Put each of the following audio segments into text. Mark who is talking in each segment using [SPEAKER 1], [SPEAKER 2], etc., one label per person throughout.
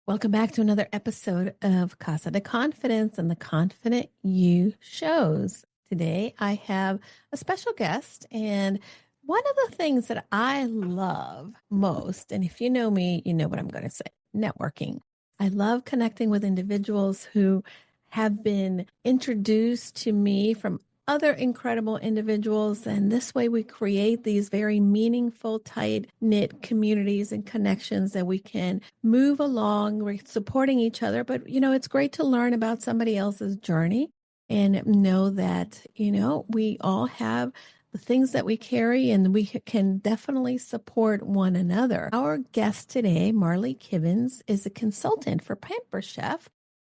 [SPEAKER 1] Welcome back to another episode of Casa de Confidence and the Confident You shows. Today I have a special guest, and one of the things that I love most, and if you know me, you know what I'm going to say, networking. I love connecting with individuals who have been introduced to me from other incredible individuals. And this way we create these very meaningful, tight knit communities and connections that we can move along. We're supporting each other. But, it's great to learn about somebody else's journey and know that, we all have the things that we carry and we can definitely support one another. Our guest today, Marlee Kivens, is a consultant for Pampered Chef.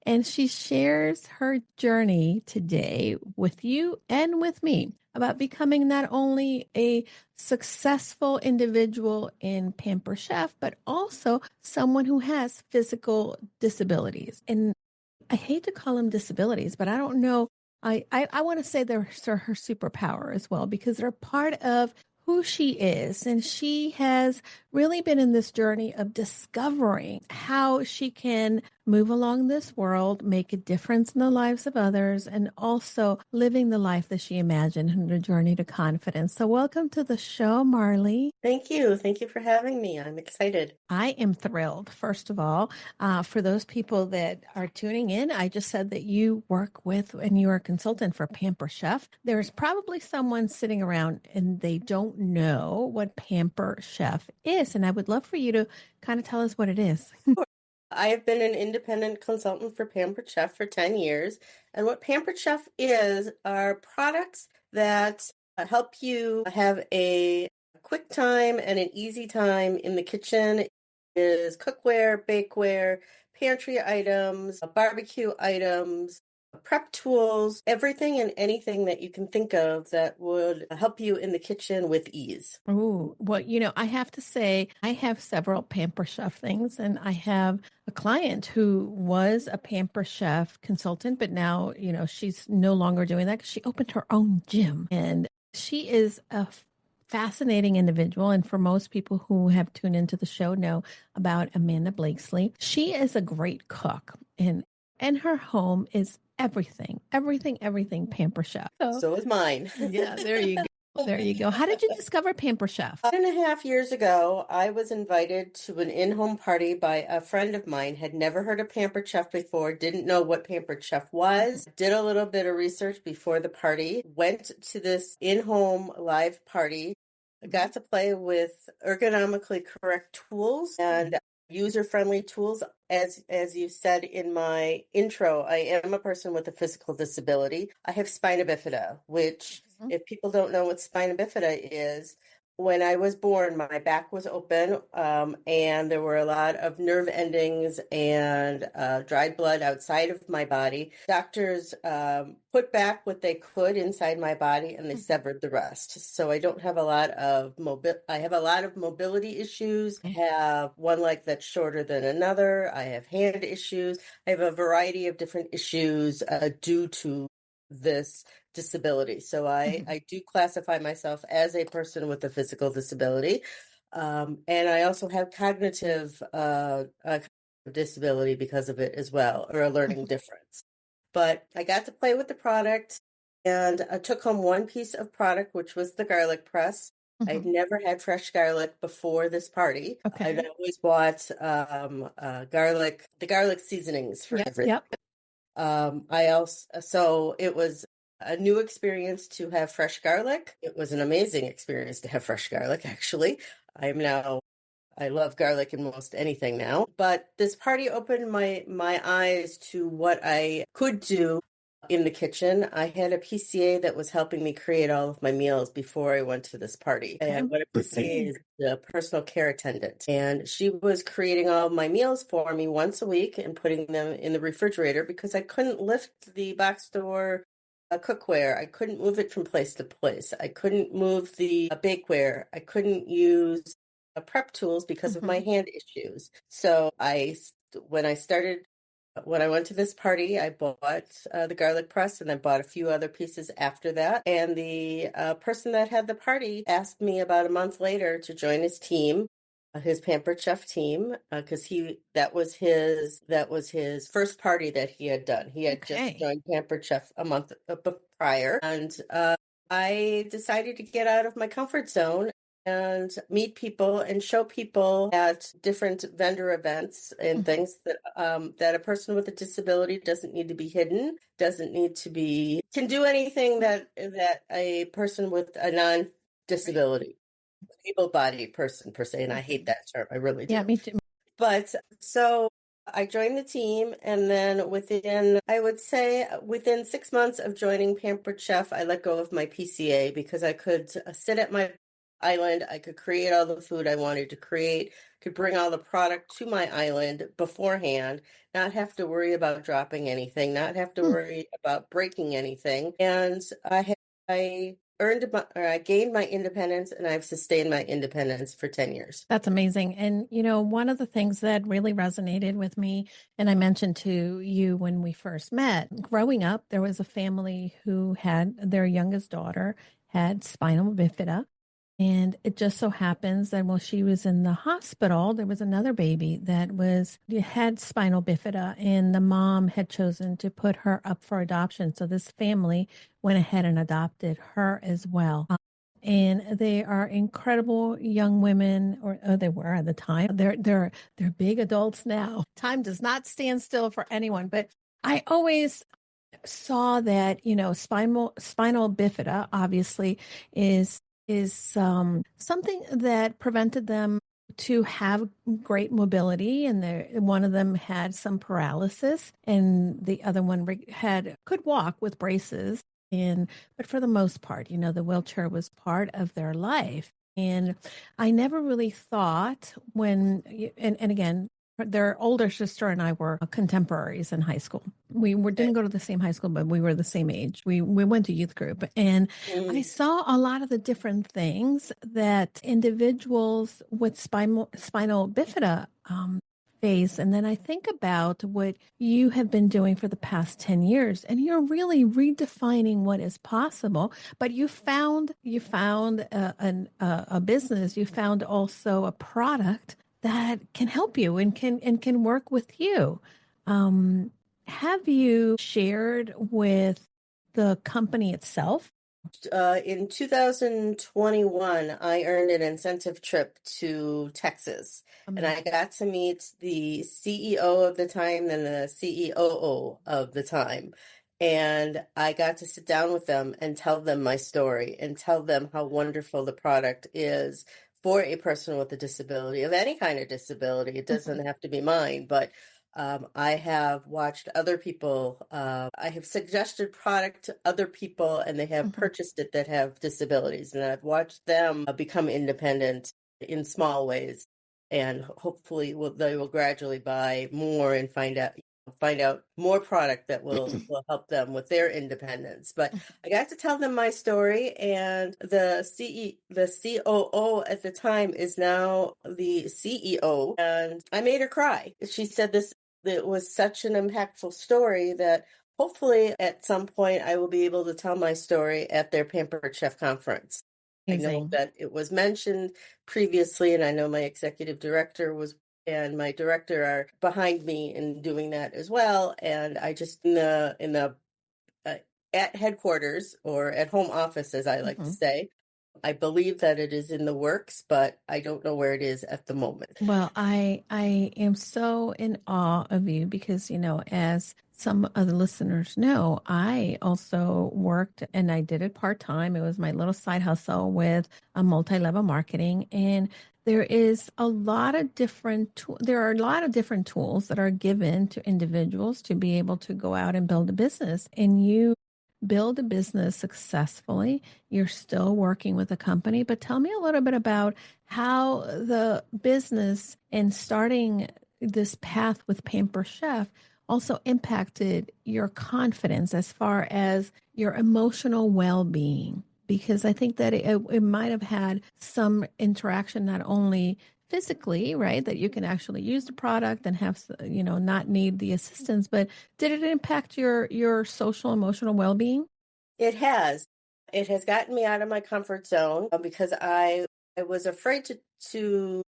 [SPEAKER 1] And she shares her journey today with you and with me about becoming not only a successful individual in Pampered Chef, but also someone who has physical disabilities. And I hate to call them disabilities, but I don't know. I want to say they're her superpower as well, because they're part of who she is. And she has really been in this journey of discovering how she can move along this world, make a difference in the lives of others, and also living the life that she imagined in her journey to confidence. So welcome to the show, Marlee.
[SPEAKER 2] Thank you. Thank you for having me. I'm excited.
[SPEAKER 1] I am thrilled, first of all, for those people that are tuning in. I just said that you work with and you are a consultant for Pampered Chef. There's probably someone sitting around and they don't know what Pampered Chef is. And I would love for you to kind of tell us what it is.
[SPEAKER 2] I have been an independent consultant for Pampered Chef for 10 years. And what Pampered Chef is are products that help you have a quick time and an easy time in the kitchen. It is cookware, bakeware, pantry items, barbecue items, prep tools, everything and anything that you can think of that would help you in the kitchen with ease.
[SPEAKER 1] Oh, well, I have to say, I have several Pampered Chef things, and I have a client who was a Pampered Chef consultant, but now, she's no longer doing that because she opened her own gym. And she is a fascinating individual. And for most people who have tuned into the show know about Amanda Blakesley, she is a great cook. And her home is everything Pampered Chef.
[SPEAKER 2] So is mine.
[SPEAKER 1] Yeah, there you go. There you go. How did you discover Pampered Chef?
[SPEAKER 2] 1.5 years ago, I was invited to an in-home party by a friend of mine, had never heard of Pampered Chef before, didn't know what Pampered Chef was, did a little bit of research before the party, went to this in-home live party, got to play with ergonomically correct tools and user-friendly tools. As you said in my intro, I am a person with a physical disability. I have spina bifida, which, if people don't know what spina bifida is, when I was born, my back was open, and there were a lot of nerve endings and dried blood outside of my body. Doctors put back what they could inside my body, and they severed the rest. So I don't have a lot of I have a lot of mobility issues. I have one leg that's shorter than another. I have hand issues. I have a variety of different issues due to this disability. So I do classify myself as a person with a physical disability. And I also have cognitive disability because of it as well, or a learning difference. But I got to play with the product, and I took home one piece of product, which was the garlic press. I'd never had fresh garlic before this party.
[SPEAKER 1] Okay.
[SPEAKER 2] I'd always bought the garlic seasonings for everything.
[SPEAKER 1] Yep.
[SPEAKER 2] So it was a new experience to have fresh garlic. It was an amazing experience to have fresh garlic, actually. I love garlic in most anything now. But this party opened my eyes to what I could do in the kitchen. I had a PCA that was helping me create all of my meals before I went to this party. And what a PCA is, a personal care attendant. And she was creating all of my meals for me once a week and putting them in the refrigerator because I couldn't lift the box store cookware. I couldn't move it from place to place. I couldn't move the bakeware. I couldn't use prep tools because of my hand issues. So when I went to this party, I bought the garlic press, and I bought a few other pieces after that. And the person that had the party asked me about a month later to join his team. his Pampered Chef team, because that was his first party that he had done. He had just
[SPEAKER 1] Okay.
[SPEAKER 2] joined Pampered Chef a month prior, and I decided to get out of my comfort zone and meet people and show people at different vendor events and
[SPEAKER 1] Mhm.
[SPEAKER 2] things that a person with a disability doesn't need to be hidden, doesn't need to be can do anything that a person with a
[SPEAKER 1] Right.
[SPEAKER 2] non-disability able-bodied person per se, and I hate
[SPEAKER 1] Mhm.
[SPEAKER 2] that term. I really
[SPEAKER 1] Yeah,
[SPEAKER 2] do.
[SPEAKER 1] me too.
[SPEAKER 2] But so I joined the team, and then I would say, within 6 months of joining Pampered Chef, I let go of my PCA because I could sit at my island. I could create all the food I wanted to create, could bring all the product to my island beforehand, not have to worry about dropping anything, not have to
[SPEAKER 1] Hmm.
[SPEAKER 2] worry about breaking anything. And I or I gained my independence, and I've sustained my independence for 10 years.
[SPEAKER 1] That's amazing. And, one of the things that really resonated with me, and I mentioned to you when we first met, growing up, there was a family who had their youngest daughter had spinal bifida. And it just so happens that while she was in the hospital, there was another baby that had spinal bifida, and the mom had chosen to put her up for adoption. So this family went ahead and adopted her as well. And they are incredible young women, or they were at the time. They're big adults now. Time does not stand still for anyone, but I always saw that spinal bifida obviously is something that prevented them to have great mobility, and one of them had some paralysis and the other one had could walk with braces, and but for the most part, the wheelchair was part of their life. And I never really thought and again, their older sister and I were contemporaries in high school. Didn't go to the same high school, but we were the same age. We went to youth group, and I
[SPEAKER 2] Mm.
[SPEAKER 1] saw a lot of the different things that individuals with spinal bifida face. And then I think about what you have been doing for the past 10 years, and you're really redefining what is possible. But you found a business, you found also a product that can help you and can work with you. Um, have you shared with the company itself?
[SPEAKER 2] In 2021, I earned an incentive trip to Texas, and I
[SPEAKER 1] Amazing.
[SPEAKER 2] got to meet the CEO of the time and the CEOO of the time. And I got to sit down with them and tell them my story and tell them how wonderful the product is for a person with a disability, of any kind of disability. It
[SPEAKER 1] Mhm.
[SPEAKER 2] doesn't have to be mine, but I have watched other people. I have suggested product to other people, and they have
[SPEAKER 1] Mhm.
[SPEAKER 2] purchased it that have disabilities, and I've watched them become independent in small ways, and hopefully, they will gradually buy more and find out more product that will help them with their independence. But I got to tell them my story, and the COO at the time is now the CEO, and I made her cry. She said this it was such an impactful story that hopefully at some point I will be able to tell my story at their Pampered Chef conference. I know
[SPEAKER 1] Amazing.
[SPEAKER 2] that it was mentioned previously, and I know my executive director and my director are behind me in doing that as well. And I just in the uh, at headquarters, or at home office, as I like to
[SPEAKER 1] Mhm.
[SPEAKER 2] say, I believe that it is in the works, but I don't know where it is at the moment.
[SPEAKER 1] Well, I am so in awe of you because, as some of the listeners know, I also worked and I did it part-time. It was my little side hustle with a multi-level marketing, and there are a lot of different tools that are given to individuals to be able to go out and build a business. And you build a business successfully. You're still working with a company, but tell me a little bit about how the business and starting this path with Pamper Chef also impacted your confidence as far as your emotional well-being. Because I think that it might have had some interaction, not only physically, right, that you can actually use the product and have, not need the assistance, but did it impact your social emotional well-being?
[SPEAKER 2] It has. It has gotten me out of my comfort zone, because I was afraid to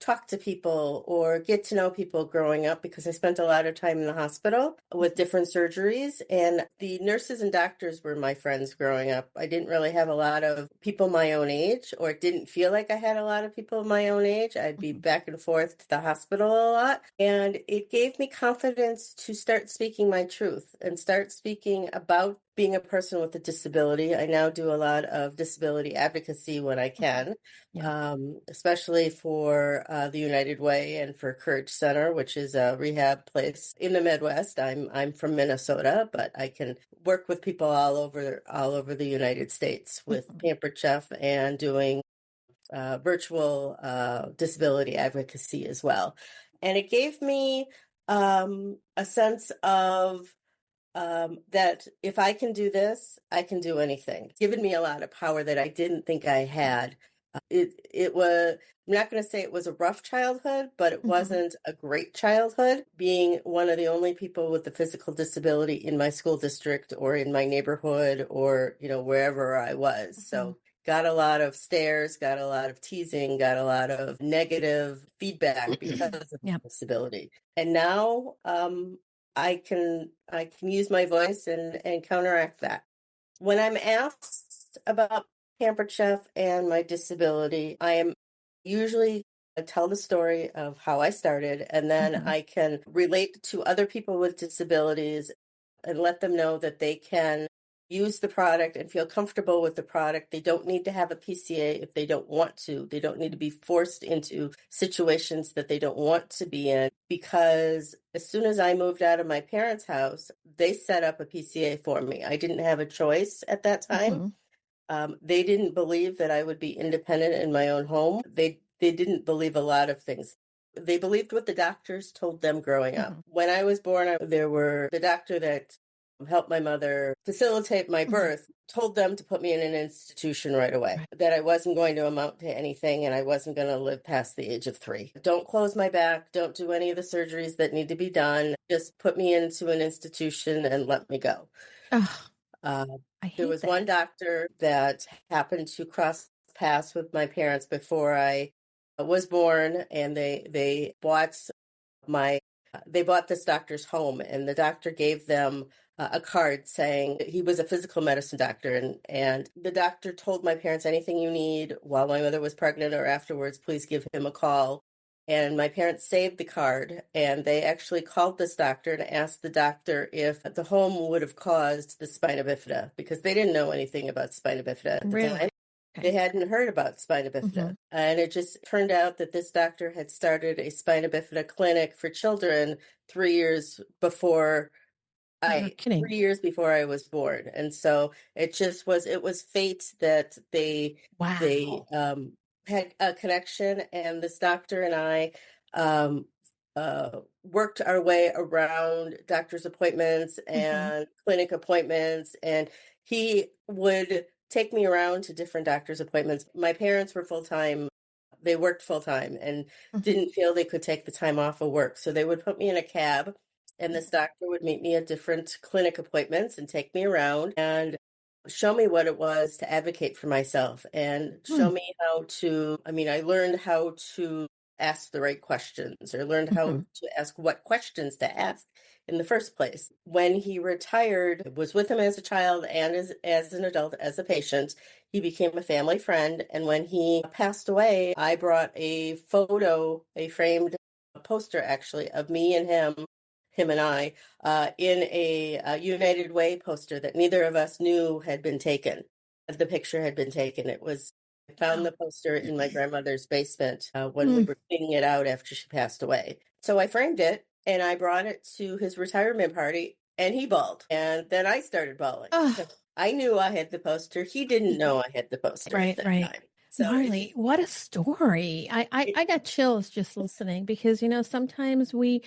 [SPEAKER 2] talk to people or get to know people growing up because I spent a lot of time in the hospital with different surgeries. And the nurses and doctors were my friends growing up. I didn't really have a lot of people my own age, or it didn't feel like I had a lot of people my own age. I'd be back and forth to the hospital a lot. And it gave me confidence to start speaking my truth and start speaking about being a person with a disability. I now do a lot of disability advocacy when I can.
[SPEAKER 1] Yeah.
[SPEAKER 2] Especially for the United Way and for Courage Center, which is a rehab place in the Midwest. I'm from Minnesota, but I can work with people all over the United States with Pampered Chef and doing virtual disability advocacy as well. And it gave me a sense of that if I can do this, I can do anything. It's given me a lot of power that I didn't think I had. It was, I'm not going to say it was a rough childhood, but it wasn't a great childhood. Being one of the only people with a physical disability in my school district or in my neighborhood or, wherever I was. So got a lot of stares, got a lot of teasing, got a lot of negative feedback because of disability. And now, I can use my voice and counteract that. When I'm asked about Pampered Chef and my disability, I am usually tell the story of how I started, and then I can relate to other people with disabilities and let them know that they can use the product and feel comfortable with the product. They don't need to have a PCA if they don't want to. They don't need to be forced into situations that they don't want to be in, because as soon as I moved out of my parents' house, they set up a PCA for me. I didn't have a choice at that time. They didn't believe that I would be independent in my own home. They didn't believe a lot of things. They believed what the doctors told them growing up. When I was born, there were the doctor that helped my mother facilitate my birth, told them to put me in an institution right away, that I wasn't going to amount to anything and I wasn't going to live past the age of 3. Don't close my back. Don't do any of the surgeries that need to be done. Just put me into an institution and let me go.
[SPEAKER 1] I
[SPEAKER 2] There
[SPEAKER 1] hate
[SPEAKER 2] was
[SPEAKER 1] that.
[SPEAKER 2] one doctor that happened to cross paths with my parents before I was born, and they bought this doctor's home, and the doctor gave them a card saying he was a physical medicine doctor, and the doctor told my parents, anything you need while my mother was pregnant or afterwards, please give him a call. And my parents saved the card, and they actually called this doctor and asked the doctor if the home would have caused the spina bifida, because they didn't know anything about spina bifida at the time. They hadn't heard about spina bifida. And it just turned out that this doctor had started a spina bifida clinic for children 3 years before
[SPEAKER 1] You're kidding.
[SPEAKER 2] 3 years before I was born. And so it was fate that they had a connection, and this doctor and I um, worked our way around doctor's appointments and clinic appointments, and he would take me around to different doctor's appointments. My parents were full-time. They worked full-time and didn't feel they could take the time off of work. So they would put me in a cab, and this doctor would meet me at different clinic appointments and take me around and show me what it was to advocate for myself and show me I learned how to ask the right questions, or learned how to ask what questions to ask in the first place. When he retired, I was with him as a child and as an adult, as a patient. He became a family friend. And when he passed away, I brought a framed poster actually of me and him and I, in a United Way poster that neither of us knew had been taken. The picture had been taken. I found the poster in my grandmother's basement when we were cleaning it out after she passed away. So I framed it and I brought it to his retirement party, and he bawled. And then I started bawling. I knew I had the poster. He didn't know I had the poster at that time. So
[SPEAKER 1] Marlee, what a story. I got chills just listening, because, sometimes we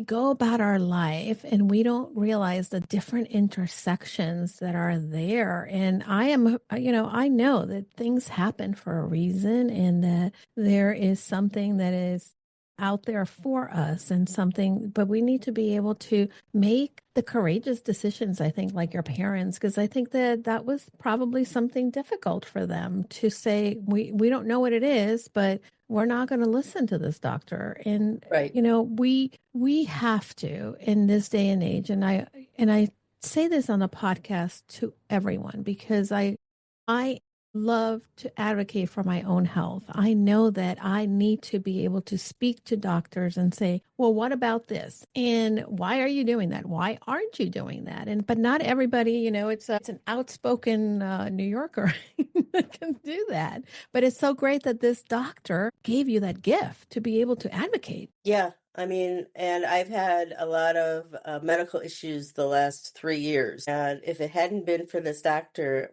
[SPEAKER 1] go about our life and we don't realize the different intersections that are there. And I know that things happen for a reason, and that there is something that is out there for us, and something, but we need to be able to make the courageous decisions, I think, like your parents, because I think that was probably something difficult for them to say, we don't know what it is, but we're not going to listen to this doctor. And,
[SPEAKER 2] Right.
[SPEAKER 1] we have to in this day and age. And I say this on the podcast to everyone because I love to advocate for my own health. I know that I need to be able to speak to doctors and say, well, what about this? And why are you doing that? Why aren't you doing that? And but not everybody, it's an outspoken New Yorker that can do that. But it's so great that this doctor gave you that gift to be able to advocate.
[SPEAKER 2] Yeah, I mean, and I've had a lot of medical issues the last 3 years. And if it hadn't been for this doctor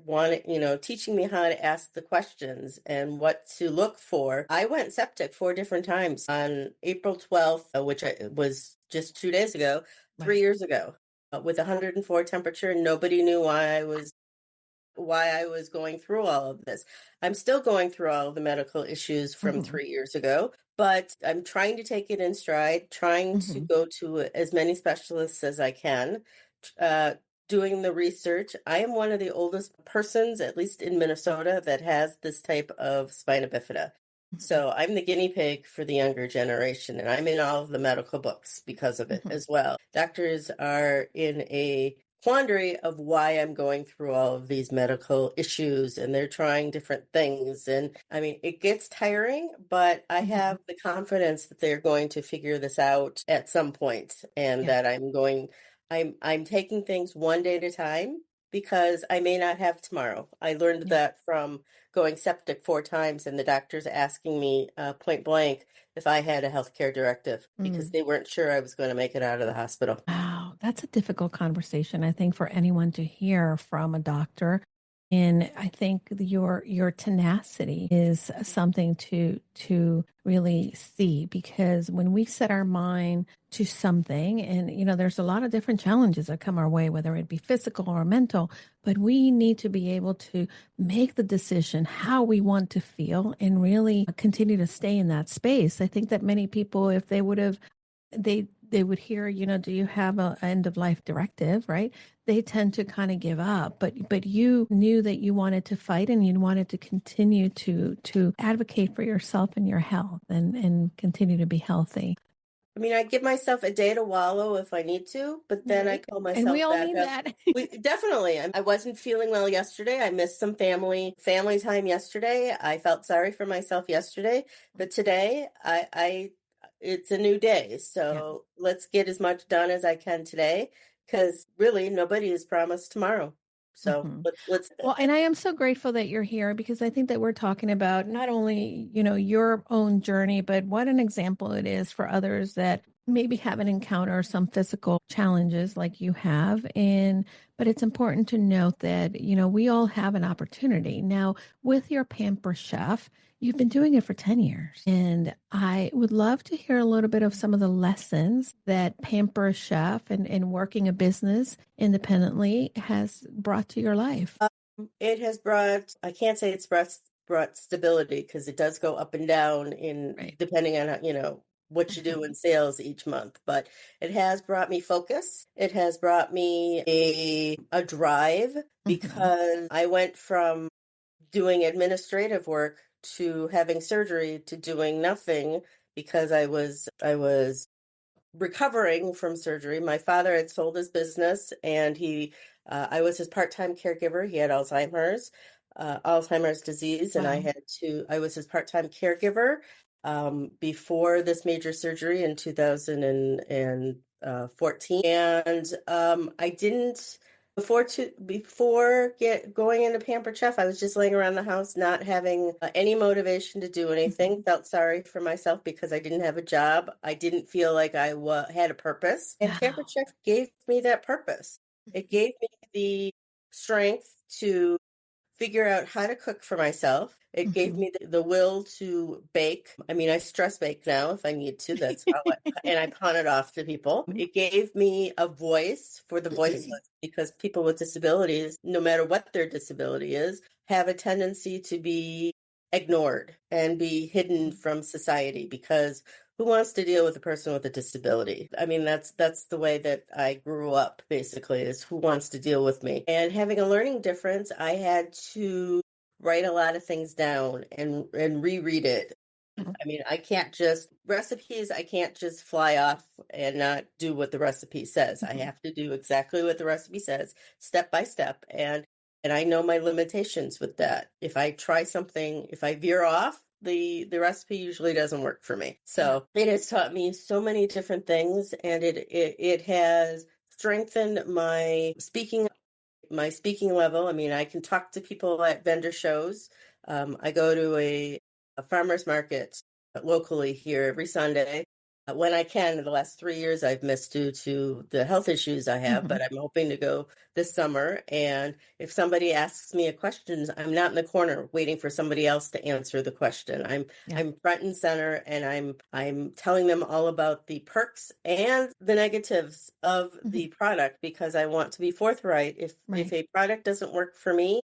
[SPEAKER 2] teaching me how to ask the questions and what to look for, I went septic 4 different times on April 12th, which was just 2 days ago, three
[SPEAKER 1] Right.
[SPEAKER 2] years ago, with 104 temperature. Nobody knew why I was going through all of this. I'm still going through all of the medical issues from
[SPEAKER 1] Hmm.
[SPEAKER 2] 3 years ago, but I'm trying to take it in stride, trying to
[SPEAKER 1] Hmm.
[SPEAKER 2] go to as many specialists as I can, uh, doing the research. I am one of the oldest persons, at least in Minnesota, that has this type of spina bifida. So I'm the guinea pig for the younger generation, and I'm in all of the medical books because of it
[SPEAKER 1] Hmm.
[SPEAKER 2] as well. Doctors are in a quandary of why I'm going through all of these medical issues, and they're trying different things. And I mean, it gets tiring, but I
[SPEAKER 1] Hmm.
[SPEAKER 2] have the confidence that they're going to figure this out at some point, and
[SPEAKER 1] Yeah.
[SPEAKER 2] that I'm taking things one day at a time because I may not have tomorrow. I learned
[SPEAKER 1] Yeah.
[SPEAKER 2] that from going septic 4 times and the doctors asking me point blank if I had a healthcare directive because
[SPEAKER 1] Mm.
[SPEAKER 2] they weren't sure I was going to make it out of the hospital.
[SPEAKER 1] Wow, that's a difficult conversation, I think, for anyone to hear from a doctor. And I think your tenacity is something to really see because when we set our mind to something, and there's a lot of different challenges that come our way, whether it be physical or mental, but we need to be able to make the decision how we want to feel and really continue to stay in that space. I think that many people, if they would have they would hear, do you have a end of life directive, right? They tend to kind of give up, but you knew that you wanted to fight and you wanted to continue to advocate for yourself and your health and continue to be healthy.
[SPEAKER 2] I mean, I give myself a day to wallow if I need to, but then I
[SPEAKER 1] Right.
[SPEAKER 2] call
[SPEAKER 1] And we
[SPEAKER 2] myself
[SPEAKER 1] all
[SPEAKER 2] back
[SPEAKER 1] need
[SPEAKER 2] up.
[SPEAKER 1] that.
[SPEAKER 2] We definitely. I wasn't feeling well yesterday. I missed some family time yesterday. I felt sorry for myself yesterday, but today it's a new day.
[SPEAKER 1] Yeah.
[SPEAKER 2] So let's get as much done as I can today, because really nobody is promised tomorrow. So
[SPEAKER 1] Hmm.
[SPEAKER 2] let's.
[SPEAKER 1] Well, and I am so grateful that you're here because I think that we're talking about not only, your own journey, but what an example it is for others that maybe haven't encountered some physical challenges like you have. But it's important to note that, we all have an opportunity. Now, with your Pamper Chef, you've been doing it for 10 years. And I would love to hear a little bit of some of the lessons that Pamper Chef and working a business independently has brought to your life.
[SPEAKER 2] It has brought, I can't say it's brought stability because it does go up and down in
[SPEAKER 1] Right.
[SPEAKER 2] depending on, what you do
[SPEAKER 1] Mhm.
[SPEAKER 2] in sales each month, but it has brought me focus. It has brought me a drive
[SPEAKER 1] Mhm.
[SPEAKER 2] because I went from doing administrative work to having surgery to doing nothing because I was recovering from surgery. My father had sold his business, and I was his part-time caregiver. He had Alzheimer's disease, and
[SPEAKER 1] Wow.
[SPEAKER 2] I was his part-time caregiver before this major surgery in 2014. And I didn't, before going into Pampered Chef, I was just laying around the house, not having any motivation to do anything.
[SPEAKER 1] Mhm.
[SPEAKER 2] Felt sorry for myself because I didn't have a job. I didn't feel like I had a purpose. And Pampered
[SPEAKER 1] Wow.
[SPEAKER 2] Chef gave me that purpose. It
[SPEAKER 1] Mhm.
[SPEAKER 2] gave me the strength to figure out how to cook for myself. It gave
[SPEAKER 1] Mhm.
[SPEAKER 2] me the will to bake. I mean, I stress bake now if I need to. And I pawn it off to people. It gave me a voice for the voiceless because people with disabilities, no matter what their disability is, have a tendency to be ignored and be hidden from society because who wants to deal with a person with a disability? I mean, that's the way that I grew up, basically, is who wants to deal with me. And having a learning difference, I had to write a lot of things down and reread it.
[SPEAKER 1] Mhm.
[SPEAKER 2] I mean, I can't just recipes, I can't just fly off and not do what the recipe says. I
[SPEAKER 1] Mhm.
[SPEAKER 2] have to do exactly what the recipe says, step by step. And I know my limitations with that. If I try something, if I veer off, the recipe usually doesn't work for me.
[SPEAKER 1] Yeah.
[SPEAKER 2] So it has taught me so many different things, and it has strengthened my speaking level. I mean, I can talk to people at vendor shows. I go to a farmer's market locally here every Sunday. When I can, the last 3 years I've missed due to the health issues I have,
[SPEAKER 1] Mhm.
[SPEAKER 2] but I'm hoping to go this summer. And if somebody asks me a question, I'm not in the corner waiting for somebody else to answer the question.
[SPEAKER 1] Yeah.
[SPEAKER 2] I'm front and center, and I'm telling them all about the perks and the negatives of
[SPEAKER 1] Mhm.
[SPEAKER 2] the product, because I want to be forthright. If
[SPEAKER 1] Right.
[SPEAKER 2] a product doesn't work for me,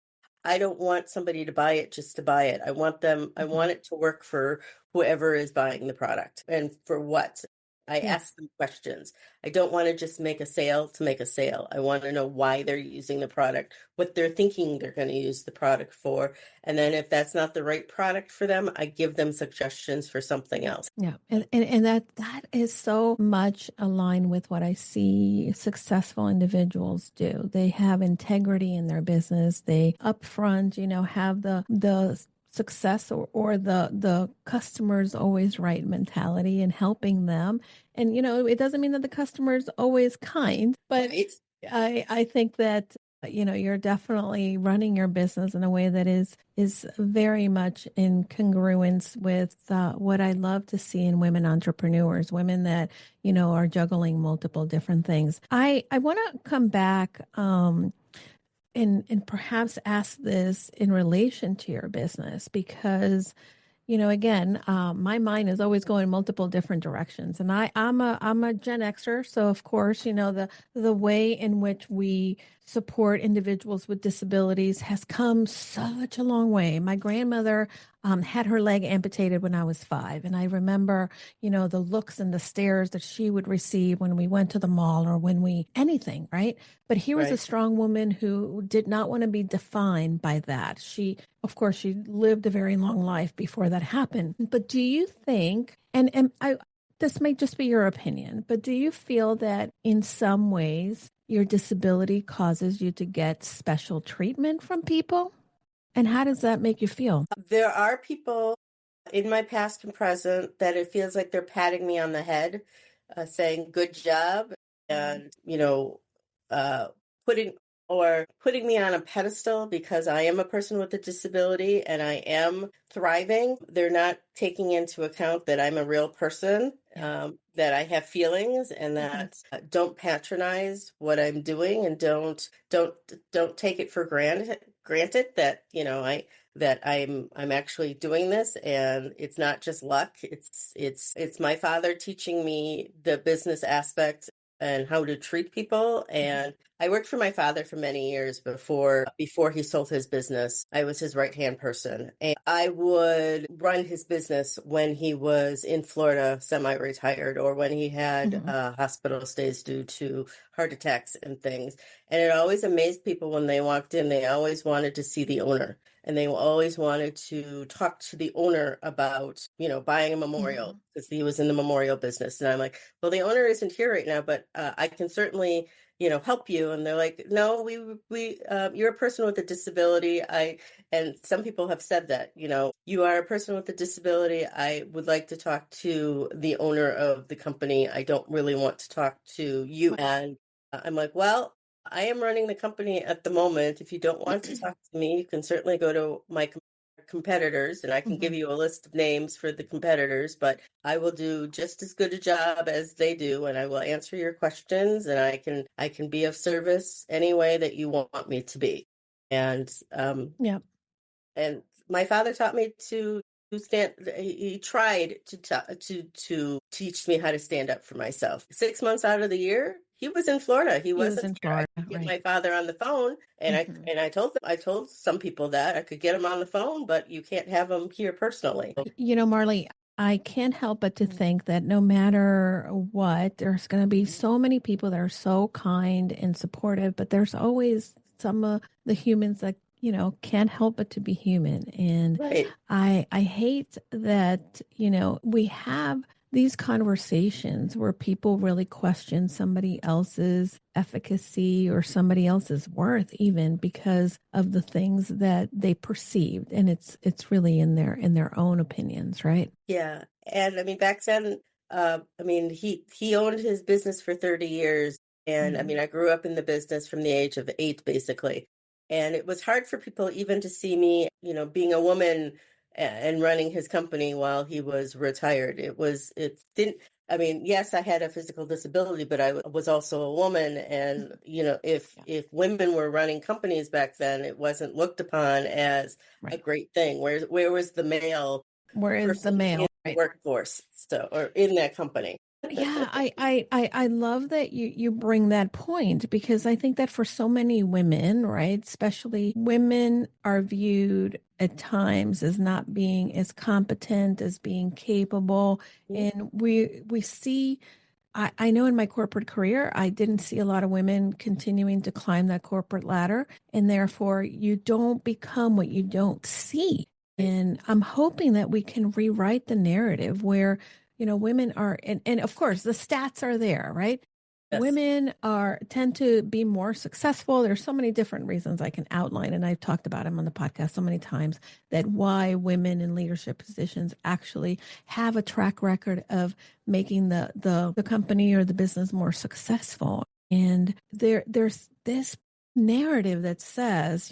[SPEAKER 2] I don't want somebody to buy it just to buy it. I
[SPEAKER 1] Mhm.
[SPEAKER 2] want it to work for whoever is buying the product, and for what. I
[SPEAKER 1] Yeah.
[SPEAKER 2] ask them questions. I don't want to just make a sale to make a sale. I want to know why they're using the product, what they're thinking they're going to use the product for. And then if that's not the right product for them, I give them suggestions for something else.
[SPEAKER 1] Yeah. And that is so much aligned with what I see successful individuals do. They have integrity in their business. They upfront, have the success or the customer's always right mentality and helping them. And it doesn't mean that the customer's always kind, but
[SPEAKER 2] Right?
[SPEAKER 1] I think that you're definitely running your business in a way that is very much in congruence with what I love to see in women entrepreneurs, women that are juggling multiple different things. I want to come back and perhaps ask this in relation to your business because again, my mind is always going multiple different directions, and I'm a Gen Xer, so of course, the way in which we support individuals with disabilities has come such a long way. My grandmother had her leg amputated when I was 5, and I remember, the looks and the stares that she would receive when we went to the mall or when we anything, right? But here was a
[SPEAKER 2] Right.
[SPEAKER 1] strong woman who did not want to be defined by that. Of course, she lived a very long life before that happened. But do you think, this may just be your opinion, but do you feel that in some ways your disability causes you to get special treatment from people? And how does that make you feel?
[SPEAKER 2] There are people in my past and present that it feels like they're patting me on the head, saying good job, and uh, putting putting me on a pedestal because I am a person with a disability and I am thriving. They're not taking into account that I'm a real person,
[SPEAKER 1] Yeah.
[SPEAKER 2] that I have feelings, and
[SPEAKER 1] Mhm.
[SPEAKER 2] that don't patronize what I'm doing, and don't take it for granted that I'm actually doing this, and it's not just luck. It's my father teaching me the business aspect and how to treat people.
[SPEAKER 1] Mhm.
[SPEAKER 2] And I worked for my father for many years before he sold his business. I was his right-hand person. And I would run his business when he was in Florida semi-retired, or when he had
[SPEAKER 1] Mhm.
[SPEAKER 2] hospital stays due to heart attacks and things. And it always amazed people when they walked in. They always wanted to see the owner, and they always wanted to talk to the owner about, buying a memorial,
[SPEAKER 1] Mhm.
[SPEAKER 2] because he was in the memorial business. And I'm like, well, the owner isn't here right now, but I can certainly, help you. And they're like, no, you're a person with a disability. And some people have said that, you are a person with a disability. I would like to talk to the owner of the company. I don't really want to talk to you. And I'm like, well, I am running the company at the moment. If you don't want to talk to me, you can certainly go to my competitors, and I can give
[SPEAKER 1] Mhm.
[SPEAKER 2] you a list of names for the competitors, but I will do just as good a job as they do, and I will answer your questions, and I can be of service any way that you want me to be. And
[SPEAKER 1] Yeah.
[SPEAKER 2] and my father taught me to stand. He tried to teach me how to stand up for myself. 6 months out of the year, he was in Florida. He
[SPEAKER 1] He was
[SPEAKER 2] wasn't
[SPEAKER 1] in
[SPEAKER 2] here. I
[SPEAKER 1] Florida,
[SPEAKER 2] could get
[SPEAKER 1] right?
[SPEAKER 2] my father on the phone, and I
[SPEAKER 1] Mhm.
[SPEAKER 2] and I told some people that I could get him on the phone, but you can't have him here personally.
[SPEAKER 1] Marlee, I can't help but to think that no matter what, there's going to be so many people that are so kind and supportive, but there's always some of the humans that, can't help but to be human. And
[SPEAKER 2] Right.
[SPEAKER 1] I hate that, we have these conversations where people really question somebody else's efficacy or somebody else's worth, even because of the things that they perceived. And it's really in their own opinions, right?
[SPEAKER 2] Yeah. And I mean, back then, I mean, he owned his business for 30 years. And I
[SPEAKER 1] Mhm.
[SPEAKER 2] mean, I grew up in the business from the age of 8, basically. And it was hard for people even to see me, being a woman and running his company while he was retired. It didn't, I mean, yes, I had a physical disability, but I was also a woman. And, if
[SPEAKER 1] Yeah.
[SPEAKER 2] if women were running companies back then, it wasn't looked upon as a
[SPEAKER 1] Right.
[SPEAKER 2] great thing. Where was the male
[SPEAKER 1] Where is the
[SPEAKER 2] person in
[SPEAKER 1] male,
[SPEAKER 2] the
[SPEAKER 1] right?
[SPEAKER 2] workforce, so, or in that company?
[SPEAKER 1] Yeah, I love that you bring that point, because I think that for so many women, right, especially women are viewed at times as not being as competent, as being capable.
[SPEAKER 2] Mhm.
[SPEAKER 1] And we see, I know in my corporate career, I didn't see a lot of women continuing to climb that corporate ladder. And therefore, you don't become what you don't see. And I'm hoping that we can rewrite the narrative where, women are, and of course, the stats are there, right?
[SPEAKER 2] Yes,
[SPEAKER 1] Women tend to be more successful. There's so many different reasons I can outline, and I've talked about them on the podcast so many times, that why women in leadership positions actually have a track record of making the company or the business more successful. And there's this narrative that says,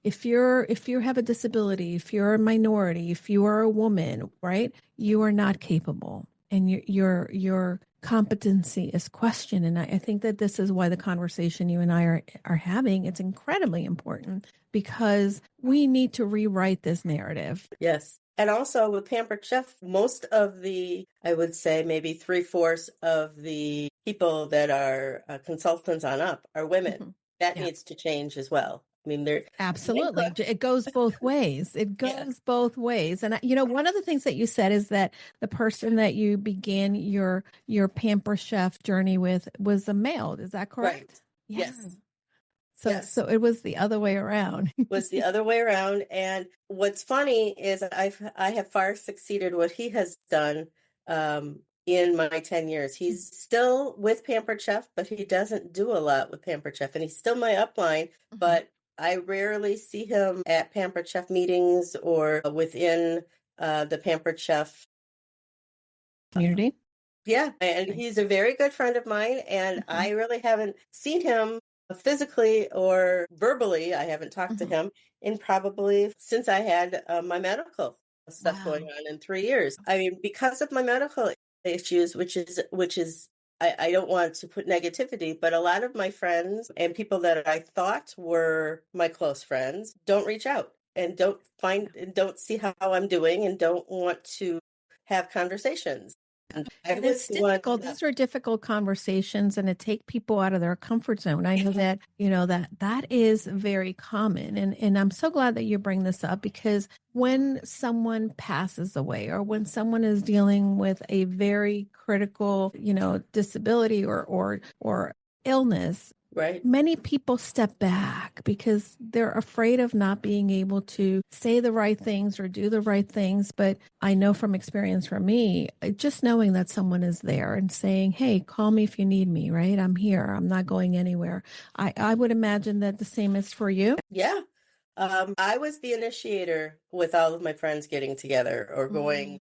[SPEAKER 1] if you have a disability, if you're a minority, if you are a woman, right, you are not capable, and your competency is questioned. And I think that this is why the conversation you and I are having, it's incredibly important, because we need to rewrite this narrative.
[SPEAKER 2] yes. And also with Pampered Chef, most of the, I would say maybe 3/4 of the people that are consultants on up are women.
[SPEAKER 1] Mhm.
[SPEAKER 2] That
[SPEAKER 1] Yeah.
[SPEAKER 2] needs to change as well. I mean, they're men
[SPEAKER 1] Absolutely.
[SPEAKER 2] cooks.
[SPEAKER 1] It goes both ways. It
[SPEAKER 2] Yeah,
[SPEAKER 1] goes both ways. And one of the things that you said is that the person that you began your Pamper Chef journey with was a male. Is that
[SPEAKER 2] right.
[SPEAKER 1] correct? Yeah.
[SPEAKER 2] Yes,
[SPEAKER 1] So
[SPEAKER 2] yes.
[SPEAKER 1] so it was the other way around.
[SPEAKER 2] Was the other way around. And what's funny is I have far succeeded what he has done in my 10 years. He's still with Pampered Chef, but he doesn't do a lot with Pampered Chef. And he's still my upline,
[SPEAKER 1] Mhm.
[SPEAKER 2] but I rarely see him at Pampered Chef meetings or within the Pampered Chef.
[SPEAKER 1] Community.
[SPEAKER 2] Yeah, and
[SPEAKER 1] Right.
[SPEAKER 2] he's a very good friend of mine, and
[SPEAKER 1] Mhm.
[SPEAKER 2] I really haven't seen him physically or verbally. I haven't talked to
[SPEAKER 1] Mhm.
[SPEAKER 2] him in probably since I had my medical stuff going
[SPEAKER 1] Wow.
[SPEAKER 2] on in 3 years. I mean, because of my medical issues, which is I don't want to put negativity, but a lot of my friends and people that I thought were my close friends don't reach out and don't find and don't see how I'm doing and don't want to have conversations. And I
[SPEAKER 1] And
[SPEAKER 2] was
[SPEAKER 1] it's
[SPEAKER 2] the one
[SPEAKER 1] difficult.
[SPEAKER 2] that,
[SPEAKER 1] These are difficult conversations, and it take people out of their comfort zone. I know that, that is very common. And I'm so glad that you bring this up, because when someone passes away, or when someone is dealing with a very critical, disability or illness,
[SPEAKER 2] right?
[SPEAKER 1] many people step back because they're afraid of not being able to say the right things or do the right things. But I know from experience for me, just knowing that someone is there and saying, hey, call me if you need me, right? I'm here. I'm not going anywhere. I would imagine that the same is for you.
[SPEAKER 2] Yeah. I was the initiator with all of my friends getting together or
[SPEAKER 1] Mm,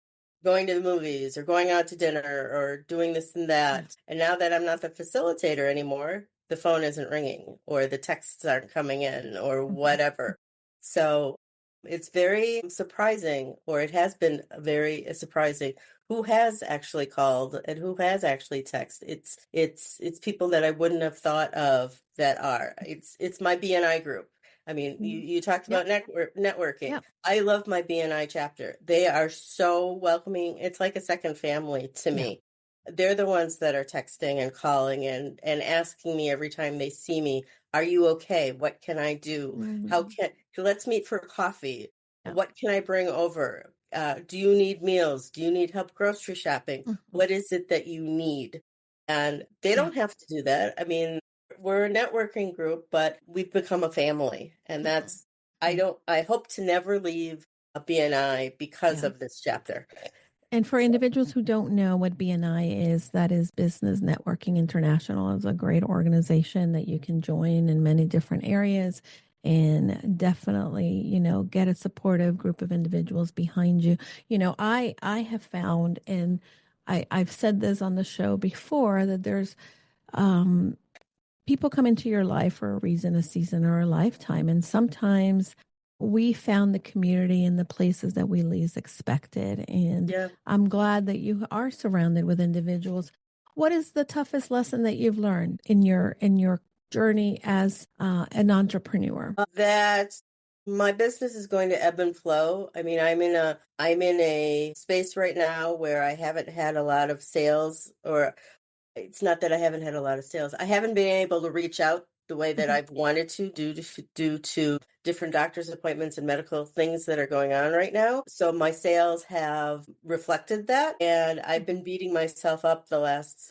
[SPEAKER 2] going to the movies or going out to dinner or doing this and
[SPEAKER 1] yeah.
[SPEAKER 2] that. And now that I'm not the facilitator anymore, the phone isn't ringing or the texts aren't coming in or
[SPEAKER 1] Mhm.
[SPEAKER 2] whatever. So it's very surprising, or it has been very surprising who has actually called and who has actually texted. It's people that I wouldn't have thought of that are. It's my BNI group. I mean, you,
[SPEAKER 1] Mm,
[SPEAKER 2] you talked
[SPEAKER 1] yep.
[SPEAKER 2] about networking.
[SPEAKER 1] Yep.
[SPEAKER 2] I love my BNI chapter. They are so welcoming. It's like a second family to
[SPEAKER 1] Yeah.
[SPEAKER 2] me. They're the ones that are texting and calling and asking me every time they see me, are you okay? What can I do? How
[SPEAKER 1] Mhm.
[SPEAKER 2] can let's meet for coffee.
[SPEAKER 1] Yeah.
[SPEAKER 2] What can I bring over? Do you need meals? Do you need help grocery shopping?
[SPEAKER 1] Mhm.
[SPEAKER 2] What is it that you need? And they
[SPEAKER 1] Yeah.
[SPEAKER 2] don't have to do that. I mean, we're a networking group, but we've become a family, and
[SPEAKER 1] Mhm.
[SPEAKER 2] I hope to never leave a BNI because
[SPEAKER 1] Yeah.
[SPEAKER 2] of this chapter.
[SPEAKER 1] And for individuals who don't know what BNI is, that is Business Networking International. It's a great organization that you can join in many different areas and definitely, get a supportive group of individuals behind you. I have found, and I've said this on the show before, that there's um, people come into your life for a reason, a season, or a lifetime. And sometimes we found the community in the places that we least expected. And
[SPEAKER 2] Yeah.
[SPEAKER 1] I'm glad that you are surrounded with individuals. What is the toughest lesson that you've learned in your journey as an entrepreneur?
[SPEAKER 2] That my business is going to ebb and flow. I mean, I'm in a space right now where I haven't had a lot of sales, or it's not that I haven't had a lot of sales. I haven't been able to reach out the way that
[SPEAKER 1] Mhm.
[SPEAKER 2] I've wanted to due to different doctor's appointments and medical things that are going on right now. So my sales have reflected that, and I've been beating myself up the last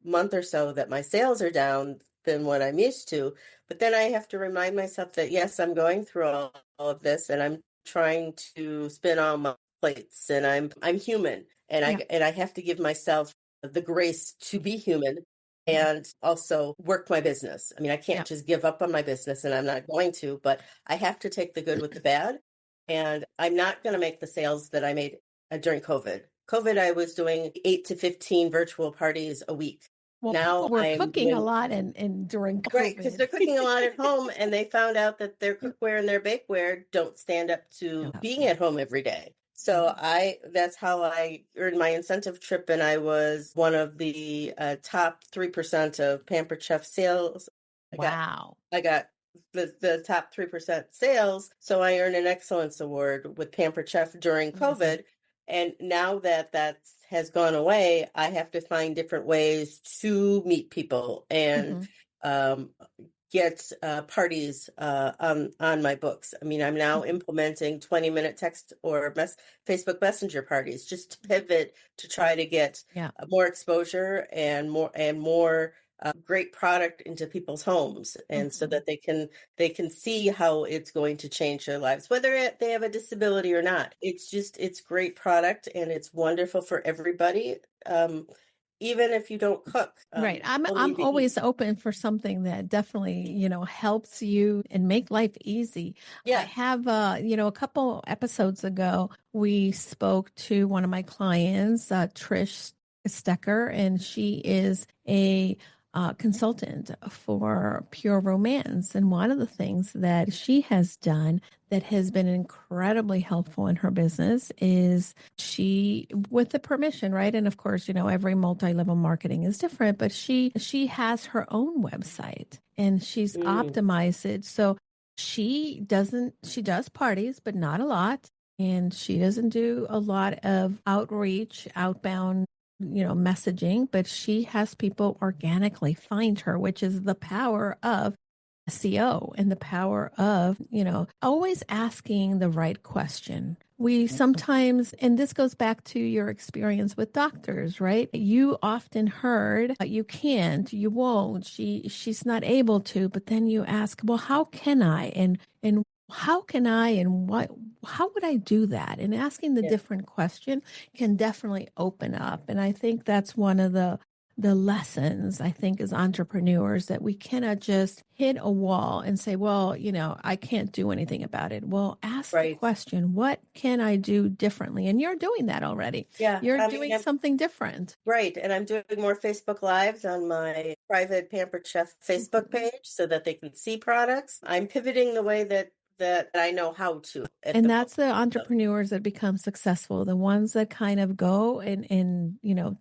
[SPEAKER 2] month or so that my sales are down than what I'm used to. But then I have to remind myself that yes, I'm going through all of this, and I'm trying to spin all my plates, and I'm human, and
[SPEAKER 1] Yeah.
[SPEAKER 2] I have to give myself the grace to be human and also work my business. I mean, I can't
[SPEAKER 1] Yeah.
[SPEAKER 2] just give up on my business, and I'm not going to, but I have to take the good with the bad. And I'm not going to make the sales that I made during COVID. COVID, I was doing 8 to 15 virtual parties a week.
[SPEAKER 1] Well, people
[SPEAKER 2] Now
[SPEAKER 1] were
[SPEAKER 2] I'm
[SPEAKER 1] cooking a
[SPEAKER 2] doing,
[SPEAKER 1] lot and during
[SPEAKER 2] right, because
[SPEAKER 1] COVID.
[SPEAKER 2] they're cooking a lot at home, and they found out that their cookware and their bakeware don't stand up to
[SPEAKER 1] Yeah.
[SPEAKER 2] being at home every day.
[SPEAKER 1] Yeah.
[SPEAKER 2] So that's how I earned my incentive trip, and I was one of the top 3% of Pampered Chef sales. I got
[SPEAKER 1] Wow.
[SPEAKER 2] I got the top 3% sales, so I earned an excellence award with Pampered Chef during
[SPEAKER 1] Amazing.
[SPEAKER 2] COVID. And now that has gone away, I have to find different ways to meet people and
[SPEAKER 1] Hmm.
[SPEAKER 2] um, get parties on my books. I mean, I'm now
[SPEAKER 1] Hmm.
[SPEAKER 2] implementing 20-minute text or Facebook Messenger parties just to pivot to try to get
[SPEAKER 1] Yeah.
[SPEAKER 2] more exposure and more great product into people's homes, and so
[SPEAKER 1] Hmm.
[SPEAKER 2] that they can see how it's going to change their lives, whether they have a disability or not. It's great product, and it's wonderful for everybody. Even if you don't cook,
[SPEAKER 1] Right.
[SPEAKER 2] you
[SPEAKER 1] I'm
[SPEAKER 2] still
[SPEAKER 1] I'm
[SPEAKER 2] need to eat.
[SPEAKER 1] always open for something that definitely, helps you and make life easy. I
[SPEAKER 2] Yeah.
[SPEAKER 1] have a couple episodes ago we spoke to one of my clients, Trish Stecker, and she is a consultant for Pure Romance. And one of the things that she has done that has been incredibly helpful in her business is she, with the permission, right? And of course, every multi-level marketing is different, but she has her own website and she's
[SPEAKER 2] Mm.
[SPEAKER 1] optimized it. So she does parties, but not a lot. And she doesn't do a lot of outreach, outbound, messaging, but she has people organically find her, which is the power of SEO and the power of, always asking the right question. We sometimes, and this goes back to your experience with doctors, right? You often heard, you can't, you won't, she's not able to, but then you ask, well, how can I? And how can I and what how would I do that? And asking the
[SPEAKER 2] Yeah.
[SPEAKER 1] different question can definitely open up. And I think that's one of the lessons I think as entrepreneurs that we cannot just hit a wall and say, well, I can't do anything about it. Well, ask the
[SPEAKER 2] Right.
[SPEAKER 1] question, what can I do differently? And you're doing that already.
[SPEAKER 2] Yeah.
[SPEAKER 1] You're
[SPEAKER 2] I mean,
[SPEAKER 1] doing something different.
[SPEAKER 2] right. And I'm doing more Facebook Lives on my private Pampered Chef Facebook
[SPEAKER 1] Mhm.
[SPEAKER 2] page so that they can see products. I'm pivoting the way that I know how to at
[SPEAKER 1] And
[SPEAKER 2] the moment.
[SPEAKER 1] that's the
[SPEAKER 2] So,
[SPEAKER 1] entrepreneurs that become successful, the ones that kind of go and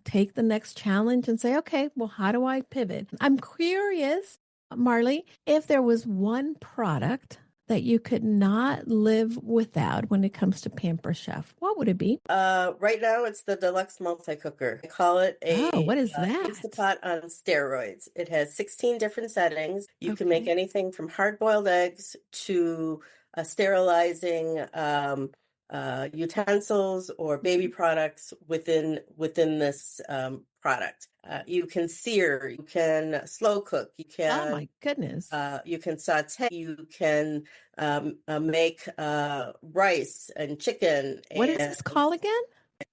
[SPEAKER 1] take the next challenge and say, okay, well, how do I pivot? I'm curious, Marlee, if there was one product that you could not live without when it comes to Pamper Chef, what would it be?
[SPEAKER 2] right now it's the deluxe multi-cooker. I call it
[SPEAKER 1] Oh,
[SPEAKER 2] a
[SPEAKER 1] what is that?
[SPEAKER 2] Instapot on steroids. It has 16 different settings. You can make
[SPEAKER 1] Okay.
[SPEAKER 2] anything from hard-boiled eggs to sterilizing utensils or baby products within this product. You can sear, you can slow cook,
[SPEAKER 1] Oh my goodness.
[SPEAKER 2] you can saute, you can make rice and chicken,
[SPEAKER 1] What is
[SPEAKER 2] and
[SPEAKER 1] this called again?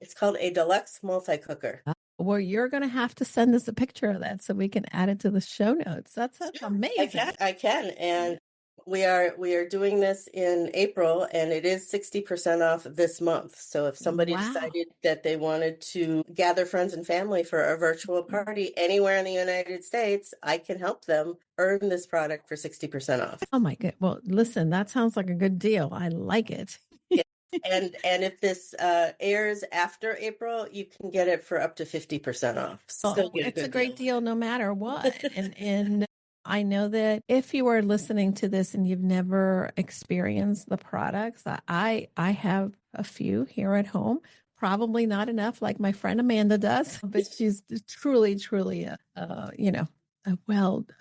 [SPEAKER 2] it's called a deluxe multi-cooker.
[SPEAKER 1] Well, you're going to have to send us a picture of that so we can add it to the show notes. That's amazing.
[SPEAKER 2] I can, and we are doing this in April, and it is 60% off this month. So if somebody
[SPEAKER 1] Wow.
[SPEAKER 2] decided that they wanted to gather friends and family for a virtual party anywhere in the United States, I can help them earn this product for 60% off.
[SPEAKER 1] Oh my good. Well, listen, that sounds like a good deal. I like it.
[SPEAKER 2] Yeah. And if this airs after April, you can get it for up to 50% off. Still get
[SPEAKER 1] It's a
[SPEAKER 2] good
[SPEAKER 1] great
[SPEAKER 2] deal.
[SPEAKER 1] deal no matter what. And I know that if you are listening to this and you've never experienced the products, I have a few here at home. Probably not enough like my friend Amanda does, but she's truly a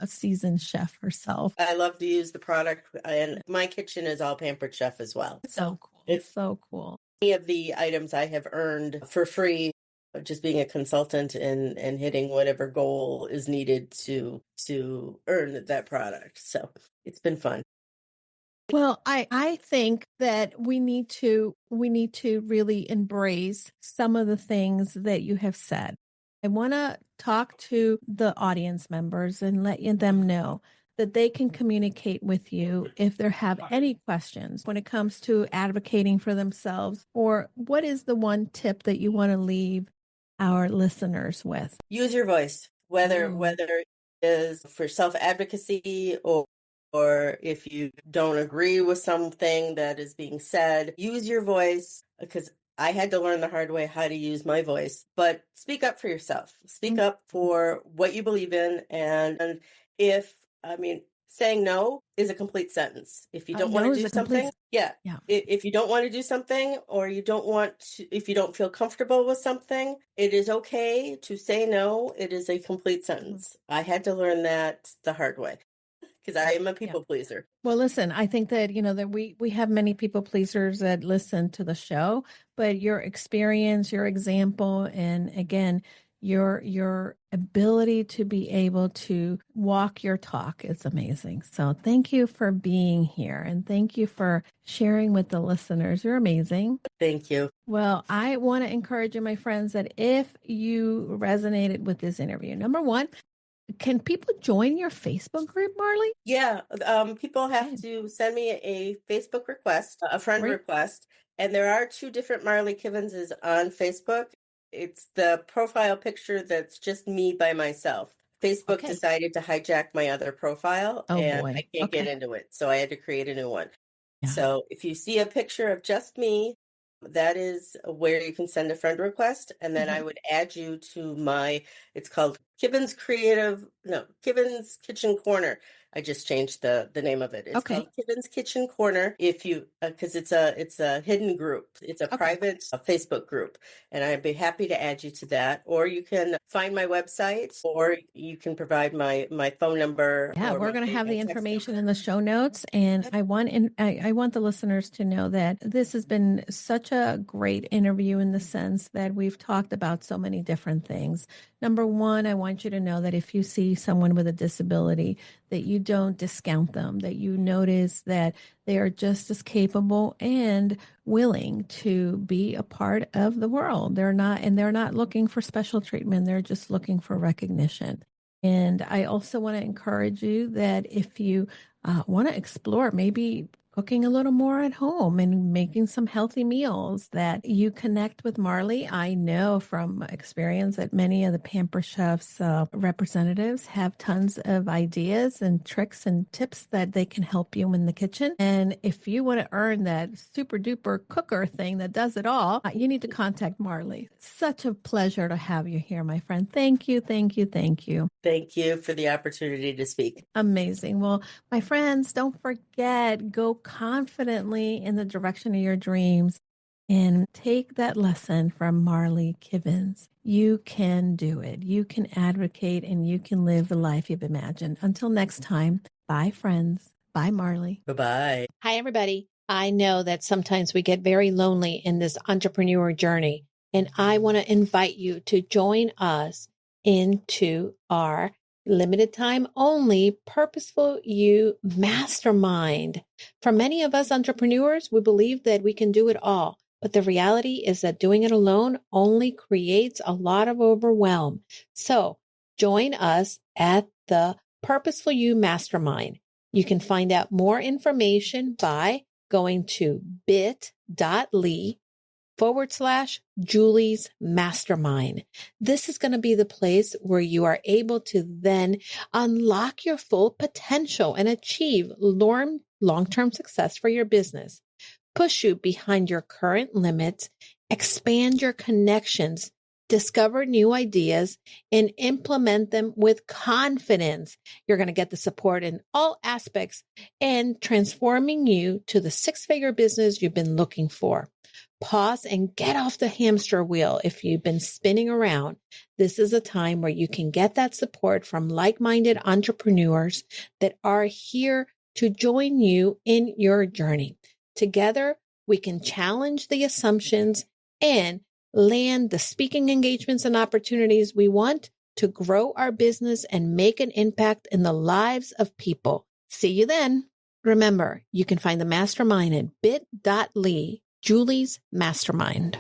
[SPEAKER 1] seasoned chef herself.
[SPEAKER 2] I love to use the product, and my kitchen is all Pampered Chef as well.
[SPEAKER 1] So cool.
[SPEAKER 2] It's
[SPEAKER 1] so cool.
[SPEAKER 2] Many of the items I have earned for free, just being a consultant and hitting whatever goal is needed to earn that product. So it's been fun.
[SPEAKER 1] Well, I think that we need to really embrace some of the things that you have said. I want to talk to the audience members and them know that they can communicate with you if they have any questions when it comes to advocating for themselves, or what is the one tip that you want to leave our listeners with?
[SPEAKER 2] Use your voice, whether it is for self-advocacy or if you don't agree with something that is being said, use your voice, because I had to learn the hard way how to use my voice. But speak up for yourself. Speak up for what you believe in. And saying no is a complete sentence. If you don't want to do something, if you don't want to do something, or if you don't feel comfortable with something, it is okay to say no. It is a complete sentence. I had to learn that the hard way, because I am a people pleaser.
[SPEAKER 1] Well, listen, I think that, that we have many people pleasers that listen to the show, but your experience, your example, and again, your ability to be able to walk your talk is amazing. So thank you for being here, and thank you for sharing with the listeners. You're amazing.
[SPEAKER 2] Thank you.
[SPEAKER 1] Well, I want to encourage you, my friends, that if you resonated with this interview, number one, can people join your Facebook group, Marlee?
[SPEAKER 2] Yeah, people have to send me a Facebook request, a friend request, and there are 2 different Marlee Kivenses on Facebook. It's the profile picture that's just me by myself. Facebook decided to hijack my other profile, and I can't get into it, so I had to create a new one. Yeah. So if you see a picture of just me, that is where you can send a friend request, and then I would add you to it's called Kivens Kitchen Corner. I just changed the name of it. It's called Kivens Kitchen Corner. If you, because it's a hidden group. It's a private Facebook group, and I'd be happy to add you to that. Or you can find my website, or you can provide my phone number.
[SPEAKER 1] Yeah, we're going to have the information in the show notes, and I want the listeners to know that this has been such a great interview in the sense that we've talked about so many different things. Number one, I want you to know that if you see someone with a disability, that you don't discount them, that you notice that they are just as capable and willing to be a part of the world. They're not looking for special treatment. They're just looking for recognition. And I also want to encourage you that if you want to explore maybe cooking a little more at home and making some healthy meals, that you connect with Marlee. I know from experience that many of the Pampered Chef's representatives have tons of ideas and tricks and tips that they can help you in the kitchen. And if you want to earn that super duper cooker thing that does it all, you need to contact Marlee. Such a pleasure to have you here, my friend. Thank you, thank you, thank you.
[SPEAKER 2] Thank you for the opportunity to speak.
[SPEAKER 1] Amazing. Well, my friends, don't forget, go confidently in the direction of your dreams and take that lesson from Marlee Kivens. You can do it. You can advocate and you can live the life you've imagined. Until next time, bye, friends. Bye, Marlee.
[SPEAKER 2] Bye-bye.
[SPEAKER 3] Hi, everybody.
[SPEAKER 1] I know that sometimes we get very lonely in this entrepreneur journey, and I want to invite you to join us into our limited time only Purposeful You Mastermind. For many of us entrepreneurs, we believe that we can do it all, but the reality is that doing it alone only creates a lot of overwhelm. So join us at the Purposeful You Mastermind. You can find out more information by going to bit.ly/Julie's Mastermind. This is going to be the place where you are able to then unlock your full potential and achieve long-term success for your business. Push you behind your current limits, expand your connections, discover new ideas, and implement them with confidence. You're going to get the support in all aspects and transforming you to the six-figure business you've been looking for. Pause and get off the hamster wheel if you've been spinning around. This is a time where you can get that support from like-minded entrepreneurs that are here to join you in your journey. Together, we can challenge the assumptions and land the speaking engagements and opportunities we want to grow our business and make an impact in the lives of people. See you then. Remember, you can find the mastermind at bit.ly, Julie's Mastermind.